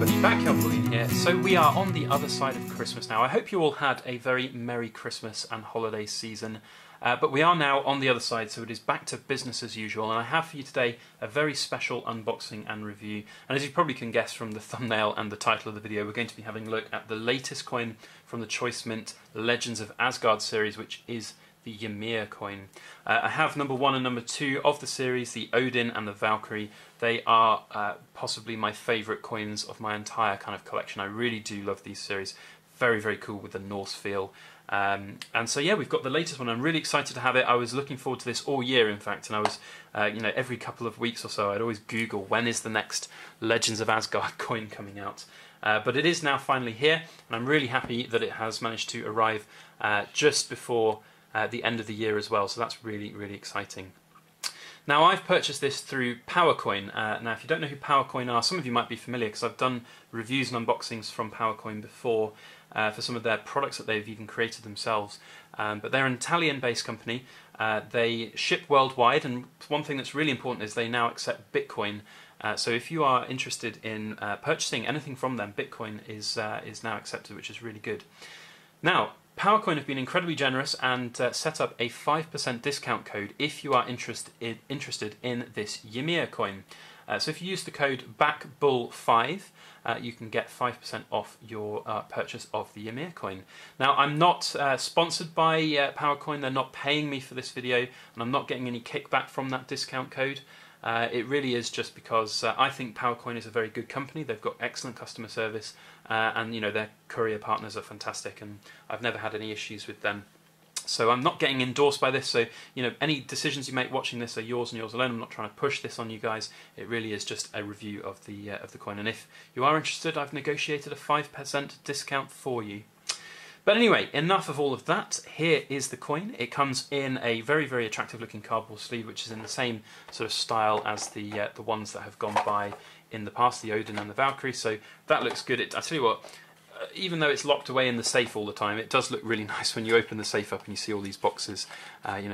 everybody, Backyard Bullion here. So we are on the other side of Christmas now. I hope you all had a very Merry Christmas and holiday season. But we are now on the other side, so it is back to business as usual. And I have for you today a very special unboxing and review. And as you probably can guess from the thumbnail and the title of the video, we're going to be having a look at the latest coin from the Choice Mint Legends of Asgard series, which is the Ymir coin. I have number 1 and number 2 of the series, the Odin and the Valkyrie. They are possibly my favourite coins of my entire kind of collection. I really do love these series. Very, very cool with the Norse feel. And so yeah, we've got the latest one. I'm really excited to have it. I was looking forward to this all year, in fact, and I was, every couple of weeks or so, I'd always Google when is the next Legends of Asgard coin coming out. But it is now finally here, and I'm really happy that it has managed to arrive just before the end of the year as well, so that's really, really exciting. Now, I've purchased this through Powercoin. Now, if you don't know who Powercoin are, some of you might be familiar because I've done reviews and unboxings from Powercoin before for some of their products that they've even created themselves. But they're an Italian-based company. They ship worldwide, and one thing that's really important is they now accept Bitcoin. So if you are interested in purchasing anything from them, Bitcoin is now accepted, which is really good. Now, Powercoin have been incredibly generous and set up a 5% discount code if you are interested in this Ymir coin. So if you use the code BACKBULL5, you can get 5% off your purchase of the Ymir coin. Now, I'm not sponsored by Powercoin. They're not paying me for this video, and I'm not getting any kickback from that discount code. It really is just because I think Powercoin is a very good company. They've got excellent customer service, and their courier partners are fantastic, and I've never had any issues with them. So I'm not getting endorsed by this, so any decisions you make watching this are yours and yours alone. I'm not trying to push this on you guys. It really is just a review of the coin, and if you are interested, I've negotiated a 5% discount for you. But anyway, enough of all of that. Here is the coin. It comes in a very, very attractive looking cardboard sleeve, which is in the same sort of style as the ones that have gone by in the past, the Odin and the Valkyrie. So that looks good. I tell you what, even though it's locked away in the safe all the time, it does look really nice when you open the safe up and you see all these boxes,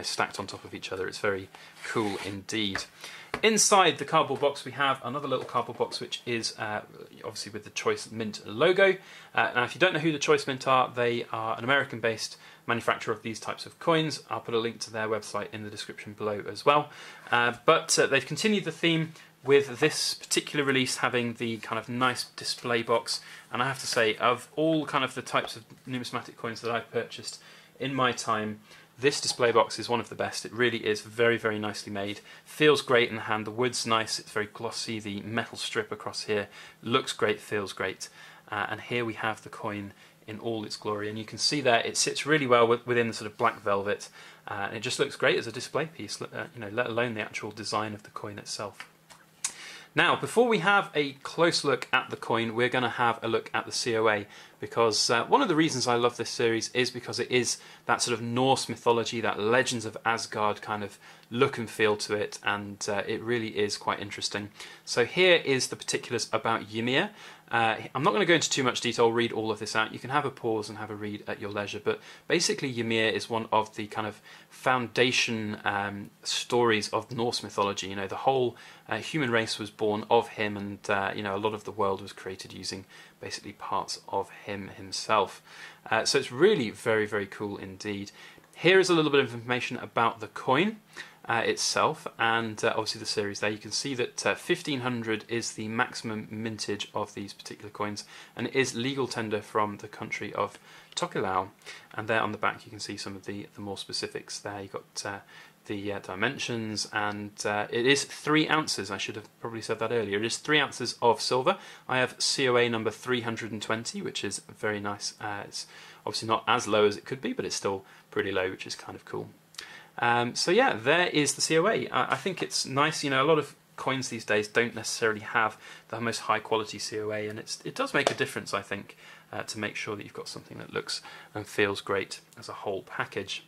stacked on top of each other. It's very cool indeed. Inside the cardboard box, we have another little cardboard box, which is obviously with the Choice Mint logo. Now, if you don't know who the Choice Mint are, they are an American-based manufacturer of these types of coins. I'll put a link to their website in the description below as well. But they've continued the theme with this particular release having the kind of nice display box. And I have to say, of all kind of the types of numismatic coins that I've purchased in my time, this display box is one of the best. It really is very, very nicely made. Feels great in the hand. The wood's nice. It's very glossy. The metal strip across here looks great, feels great. And here we have the coin in all its glory. And you can see there it sits really well within the sort of black velvet. And it just looks great as a display piece, let alone the actual design of the coin itself. Now, before we have a close look at the coin, we're going to have a look at the COA, because one of the reasons I love this series is because it is that sort of Norse mythology, that Legends of Asgard kind of look and feel to it, and it really is quite interesting. So here is the particulars about Ymir. I'm not going to go into too much detail, read all of this out. You can have a pause and have a read at your leisure, but basically Ymir is one of the kind of foundation stories of Norse mythology. The whole human race was born of him, and a lot of the world was created using basically parts of him himself. So it's really very, very cool indeed. Here is a little bit of information about the coin itself, and obviously the series there. You can see that 1500 is the maximum mintage of these particular coins, and it is legal tender from the country of Tokelau. And there on the back you can see some of the more specifics there. You've got the dimensions, and it is 3 ounces. I should have probably said that earlier. It is 3 ounces of silver. I have COA number 320, which is very nice. It's obviously not as low as it could be, but it's still pretty low, which is kind of cool. So yeah, there is the COA. I think it's nice. A lot of coins these days don't necessarily have the most high quality COA, and it does make a difference, I think, to make sure that you've got something that looks and feels great as a whole package.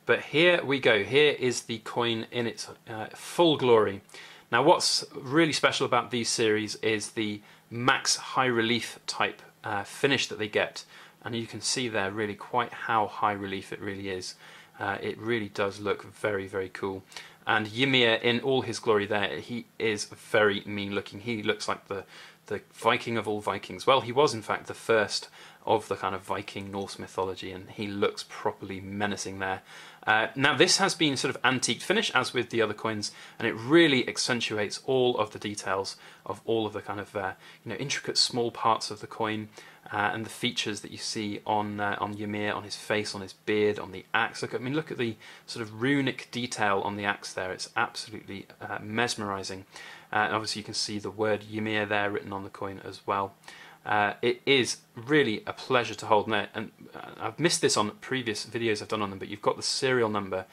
But here we go. Here is the coin in its full glory. Now, what's really special about these series is the max high relief type finish that they get, and you can see there really quite how high relief it really is. It really does look very, very cool. And Ymir, in all his glory there, he is very mean looking. He looks like the Viking of all Vikings. Well, he was in fact the first of the kind of Viking Norse mythology, and he looks properly menacing there. Now this has been sort of antiqued finish, as with the other coins, and it really accentuates all of the details of all of the kind of intricate small parts of the coin, and the features that you see on Ymir, on his face, on his beard, on the axe. Look at the sort of runic detail on the axe there. It's absolutely mesmerising. Obviously you can see the word Ymir there written on the coin as well. It is really a pleasure to hold. And I've missed this on previous videos I've done on them, but you've got the serial number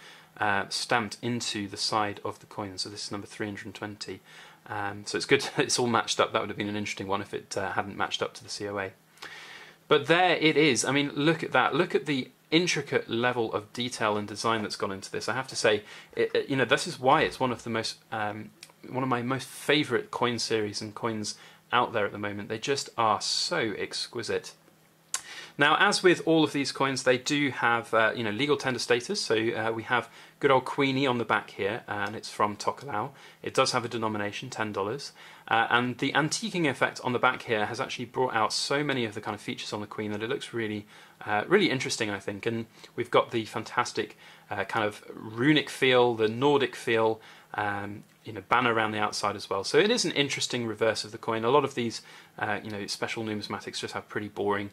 stamped into the side of the coin. So this is number 320. So it's good it's all matched up. That would have been an interesting one if it hadn't matched up to the COA. But there it is. I mean, look at that. Look at the intricate level of detail and design that's gone into this. I have to say, this is why it's one of my most favourite coin series and coins out there at the moment. They just are so exquisite. Now, as with all of these coins, they do have legal tender status. So we have good old Queenie on the back here, and it's from Tokelau. It does have a denomination, $10. And the antiquing effect on the back here has actually brought out so many of the kind of features on the Queen that it looks really, really interesting, I think. And we've got the fantastic kind of runic feel, the Nordic feel, banner around the outside as well. So it is an interesting reverse of the coin. A lot of these, special numismatics just have pretty boring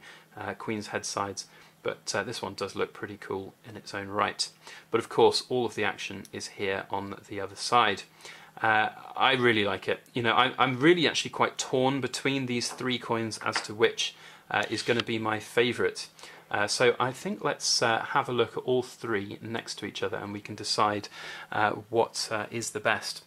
Queen's head sides, but this one does look pretty cool in its own right. But of course, all of the action is here on the other side. I really like it. I'm really actually quite torn between these three coins as to which is going to be my favourite. So I think let's have a look at all three next to each other, and we can decide what is the best.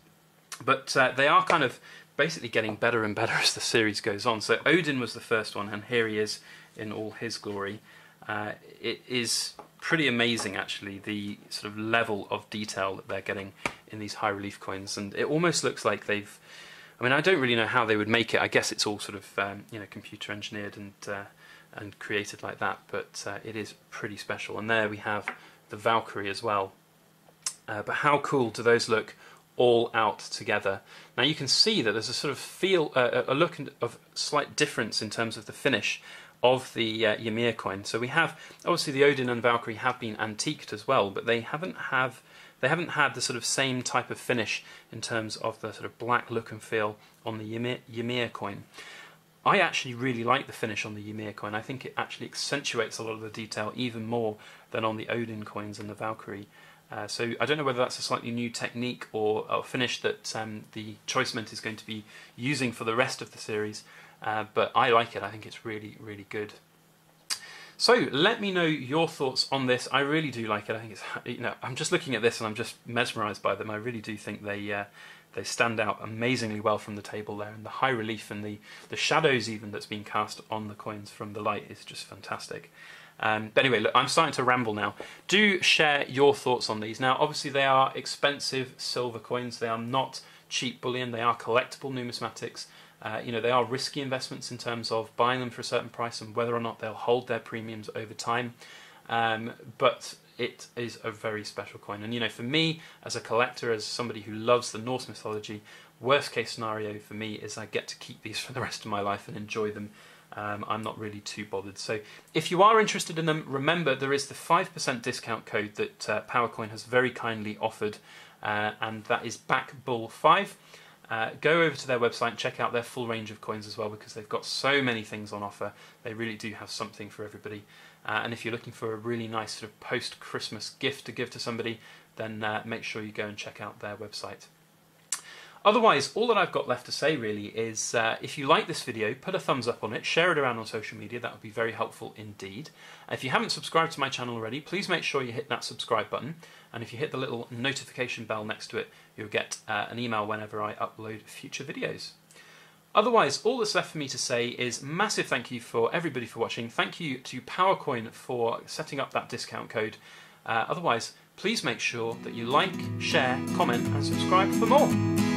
But they are kind of basically getting better and better as the series goes on. So Odin was the first one, and here he is in all his glory. It is pretty amazing, actually, the sort of level of detail that they're getting in these high relief coins, and it almost looks like they've, I don't really know how they would make it. I guess it's all sort of computer engineered and created like that, but it is pretty special. And there we have the Valkyrie as well. But how cool do those look all out together? Now you can see that there's a sort of a look of slight difference in terms of the finish of the Ymir coin. So we have, obviously the Odin and Valkyrie have been antiqued as well, but they haven't had the sort of same type of finish in terms of the sort of black look and feel on the Ymir coin. I actually really like the finish on the Ymir coin. I think it actually accentuates a lot of the detail even more than on the Odin coins and the Valkyrie. So I don't know whether that's a slightly new technique or a finish that the Choice Mint is going to be using for the rest of the series, but I like it. I think it's really, really good. So let me know your thoughts on this. I really do like it. I think it's, I'm just looking at this and I'm just mesmerised by them. I really do think they stand out amazingly well from the table there, and the high relief and the shadows even that's been cast on the coins from the light is just fantastic. But anyway, look, I'm starting to ramble now. Do share your thoughts on these. Now, obviously they are expensive silver coins. They are not cheap bullion. They are collectible numismatics. They are risky investments in terms of buying them for a certain price and whether or not they'll hold their premiums over time. But it is a very special coin. And for me, as a collector, as somebody who loves the Norse mythology, worst case scenario for me is I get to keep these for the rest of my life and enjoy them. I'm not really too bothered. So if you are interested in them, remember there is the 5% discount code that Powercoin has very kindly offered, and that is BACKBULL5. Go over to their website and check out their full range of coins as well, because they've got so many things on offer. They really do have something for everybody. And if you're looking for a really nice sort of post-Christmas gift to give to somebody, then make sure you go and check out their website. Otherwise, all that I've got left to say really is if you like this video, put a thumbs up on it, share it around on social media. That would be very helpful indeed. If you haven't subscribed to my channel already, please make sure you hit that subscribe button, and if you hit the little notification bell next to it, you'll get an email whenever I upload future videos. Otherwise, all that's left for me to say is massive thank you for everybody for watching. Thank you to Powercoin for setting up that discount code. Otherwise, please make sure that you like, share, comment and subscribe for more.